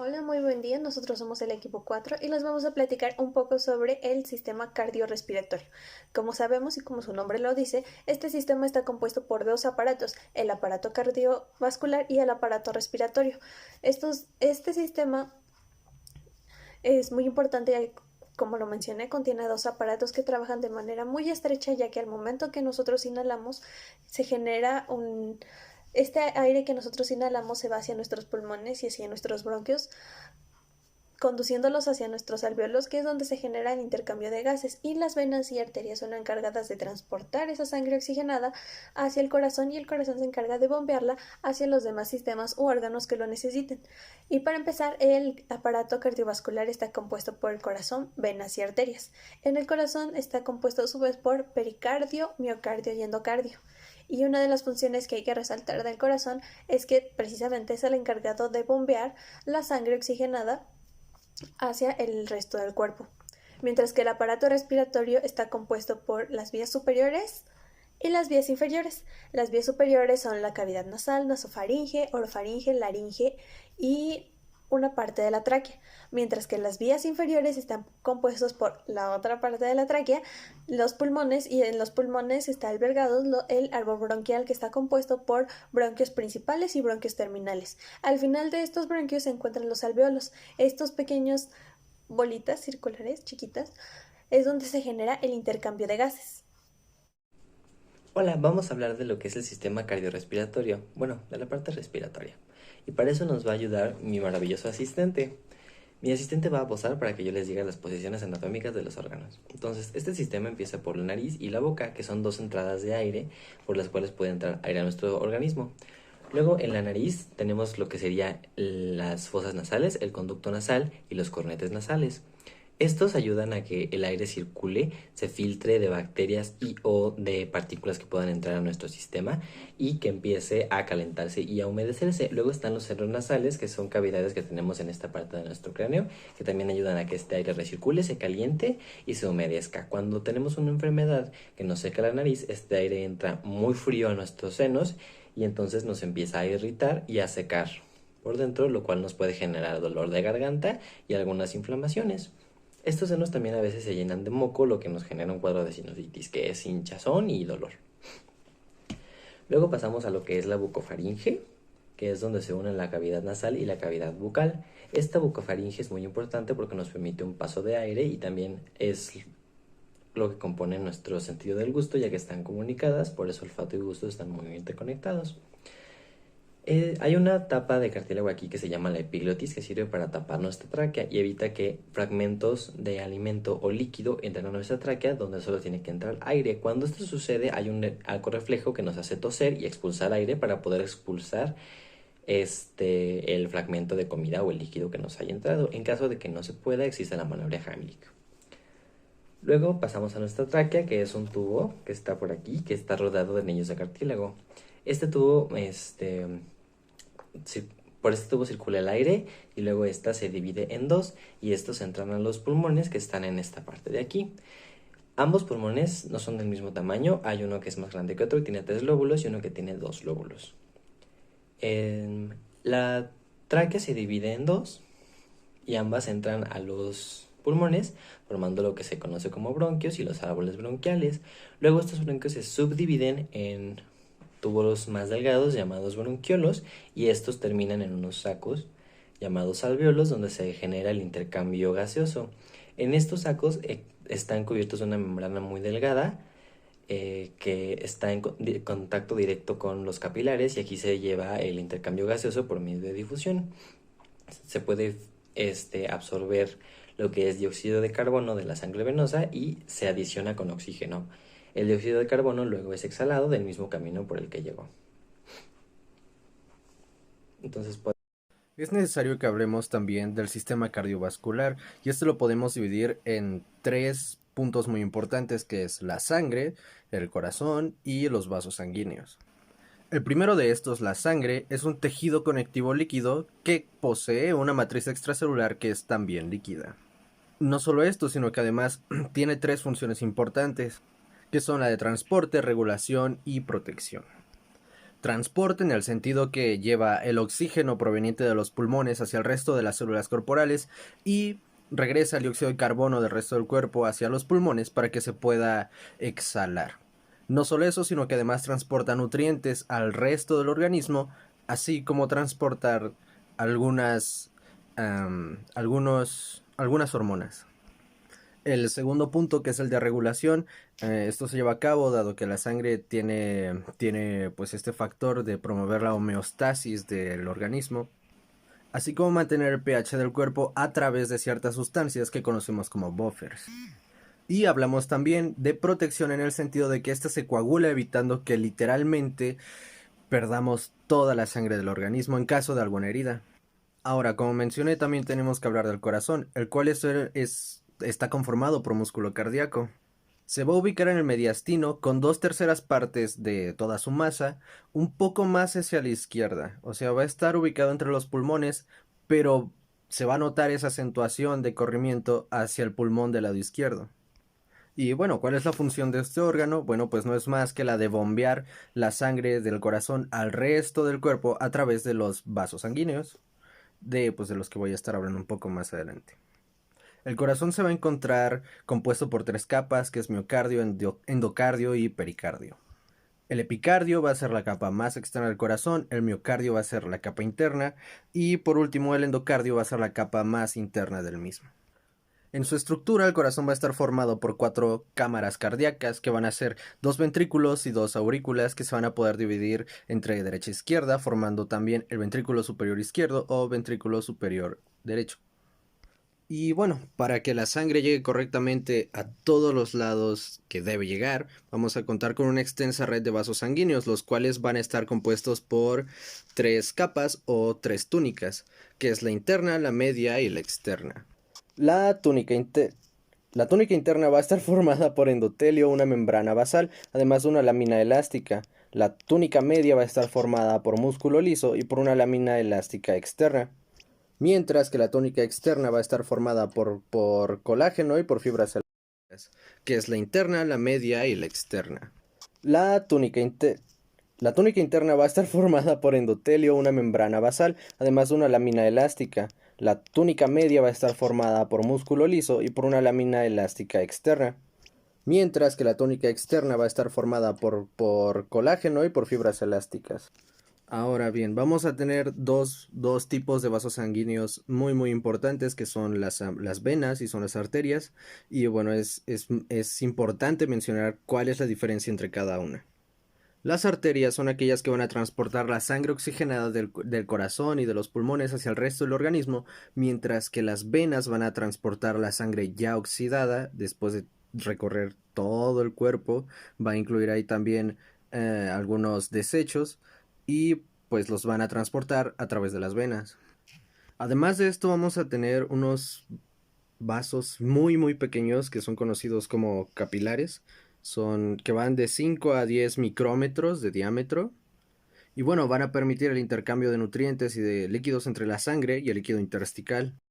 Hola, muy buen día. Nosotros somos el equipo 4 y les vamos a platicar un poco sobre el sistema cardiorrespiratorio. Como sabemos y como su nombre lo dice, este sistema está compuesto por dos aparatos, el aparato cardiovascular y el aparato respiratorio. Este sistema es muy importante, como lo mencioné, contiene dos aparatos que trabajan de manera muy estrecha, ya que al momento que nosotros inhalamos se genera este aire que nosotros inhalamos se va hacia nuestros pulmones y hacia nuestros bronquios, conduciéndolos hacia nuestros alvéolos, que es donde se genera el intercambio de gases, y las venas y arterias son encargadas de transportar esa sangre oxigenada hacia el corazón, y el corazón se encarga de bombearla hacia los demás sistemas u órganos que lo necesiten. Y para empezar, el aparato cardiovascular está compuesto por el corazón, venas y arterias. En el corazón está compuesto a su vez por pericardio, miocardio y endocardio. Y una de las funciones que hay que resaltar del corazón es que precisamente es el encargado de bombear la sangre oxigenada hacia el resto del cuerpo, mientras que el aparato respiratorio está compuesto por las vías superiores y las vías inferiores. Las vías superiores son la cavidad nasal, nasofaringe, orofaringe, laringe y una parte de la tráquea, mientras que las vías inferiores están compuestos por la otra parte de la tráquea, los pulmones, y en los pulmones está albergado el árbol bronquial, que está compuesto por bronquios principales y bronquios terminales. Al final de estos bronquios se encuentran los alveolos, estos pequeños bolitas circulares chiquitas, es donde se genera el intercambio de gases. Hola, vamos a hablar de lo que es el sistema cardiorrespiratorio, bueno, de la parte respiratoria. Y para eso nos va a ayudar mi maravilloso asistente. Mi asistente va a posar para que yo les diga las posiciones anatómicas de los órganos. Entonces, este sistema empieza por la nariz y la boca, que son dos entradas de aire por las cuales puede entrar aire a nuestro organismo. Luego, en la nariz tenemos lo que serían las fosas nasales, el conducto nasal y los cornetes nasales. Estos ayudan a que el aire circule, se filtre de bacterias y o de partículas que puedan entrar a nuestro sistema y que empiece a calentarse y a humedecerse. Luego están los cerros nasales, que son cavidades que tenemos en esta parte de nuestro cráneo, que también ayudan a que este aire recircule, se caliente y se humedezca. Cuando tenemos una enfermedad que nos seca la nariz, este aire entra muy frío a nuestros senos y entonces nos empieza a irritar y a secar por dentro, lo cual nos puede generar dolor de garganta y algunas inflamaciones. Estos senos también a veces se llenan de moco, lo que nos genera un cuadro de sinusitis, que es hinchazón y dolor. Luego pasamos a lo que es la bucofaringe, que es donde se unen la cavidad nasal y la cavidad bucal. Esta bucofaringe es muy importante porque nos permite un paso de aire y también es lo que compone nuestro sentido del gusto, ya que están comunicadas, por eso olfato y gusto están muy interconectados. Hay una tapa de cartílago aquí que se llama la epiglotis, que sirve para tapar nuestra tráquea y evita que fragmentos de alimento o líquido entren a nuestra tráquea, donde solo tiene que entrar aire. Cuando esto sucede, hay un arco reflejo que nos hace toser y expulsar aire para poder expulsar el fragmento de comida o el líquido que nos haya entrado. En caso de que no se pueda, existe la maniobra Heimlich. Luego pasamos a nuestra tráquea, que es un tubo que está por aquí, que está rodeado de anillos de cartílago. Este tubo, por este tubo circula el aire y luego esta se divide en dos y estos entran a los pulmones que están en esta parte de aquí. Ambos pulmones no son del mismo tamaño, hay uno que es más grande que otro y tiene 3 lóbulos y uno que tiene 2 lóbulos. La tráquea se divide en dos y ambas entran a los pulmones, formando lo que se conoce como bronquios y los árboles bronquiales. Luego estos bronquios se subdividen en tubos más delgados llamados bronquiolos y estos terminan en unos sacos llamados alvéolos donde se genera el intercambio gaseoso. En estos sacos están cubiertos de una membrana muy delgada que está en contacto directo con los capilares y aquí se lleva el intercambio gaseoso por medio de difusión. Se puede absorber lo que es dióxido de carbono de la sangre venosa y se adiciona con oxígeno. El dióxido de carbono luego es exhalado del mismo camino por el que llegó. Entonces, Es necesario que hablemos también del sistema cardiovascular y esto lo podemos dividir en tres puntos muy importantes, que es la sangre, el corazón y los vasos sanguíneos. El primero de estos, la sangre, es un tejido conectivo líquido que posee una matriz extracelular que es también líquida. No solo esto, sino que además tiene tres funciones importantes, que son la de transporte, regulación y protección. transporte en el sentido que lleva el oxígeno proveniente de los pulmones hacia el resto de las células corporales y regresa el dióxido de carbono del resto del cuerpo hacia los pulmones para que se pueda exhalar. No solo eso, sino que además transporta nutrientes al resto del organismo, así como transportar algunas hormonas. El segundo punto, que es el de regulación, esto se lleva a cabo dado que la sangre tiene pues este factor de promover la homeostasis del organismo, así como mantener el pH del cuerpo a través de ciertas sustancias que conocemos como buffers. Y hablamos también de protección en el sentido de que ésta se coagula evitando que literalmente perdamos toda la sangre del organismo en caso de alguna herida. Ahora, como mencioné, también tenemos que hablar del corazón, el cual está conformado por músculo cardíaco. Se va a ubicar en el mediastino con 2/3 de toda su masa, un poco más hacia la izquierda. O sea, va a estar ubicado entre los pulmones, pero se va a notar esa acentuación de corrimiento hacia el pulmón del lado izquierdo. Y bueno, ¿cuál es la función de este órgano? Bueno, pues no es más que la de bombear la sangre del corazón al resto del cuerpo a través de los vasos sanguíneos, de los que voy a estar hablando un poco más adelante. El corazón se va a encontrar compuesto por 3 capas, que es miocardio, endocardio y pericardio. El epicardio va a ser la capa más externa del corazón, el miocardio va a ser la capa interna y por último el endocardio va a ser la capa más interna del mismo. En su estructura, el corazón va a estar formado por 4 cámaras cardíacas que van a ser 2 ventrículos y 2 aurículas que se van a poder dividir entre derecha e izquierda, formando también el ventrículo superior izquierdo o ventrículo superior derecho. Y bueno, para que la sangre llegue correctamente a todos los lados que debe llegar, vamos a contar con una extensa red de vasos sanguíneos, los cuales van a estar compuestos por 3 capas o 3 túnicas, que es la interna, la media y la externa. La túnica interna va a estar formada por endotelio, una membrana basal, además de una lámina elástica. La túnica media va a estar formada por músculo liso y por una lámina elástica externa. Mientras que la túnica externa va a estar formada por colágeno y por fibras elásticas, que es la interna, la media y la externa. La túnica interna va a estar formada por endotelio, una membrana basal, además de una lámina elástica. La túnica media va a estar formada por músculo liso y por una lámina elástica externa. Mientras que la túnica externa va a estar formada por colágeno y por fibras elásticas. Ahora bien, vamos a tener dos tipos de vasos sanguíneos muy importantes que son las venas y son las arterias. Y bueno, es importante mencionar cuál es la diferencia entre cada una. Las arterias son aquellas que van a transportar la sangre oxigenada del corazón y de los pulmones hacia el resto del organismo, mientras que las venas van a transportar la sangre ya oxidada después de recorrer todo el cuerpo. Va a incluir ahí también algunos desechos y pues los van a transportar a través de las venas. Además de esto vamos a tener unos vasos muy pequeños que son conocidos como capilares, que van de 5 a 10 micrómetros de diámetro y bueno, van a permitir el intercambio de nutrientes y de líquidos entre la sangre y el líquido intersticial.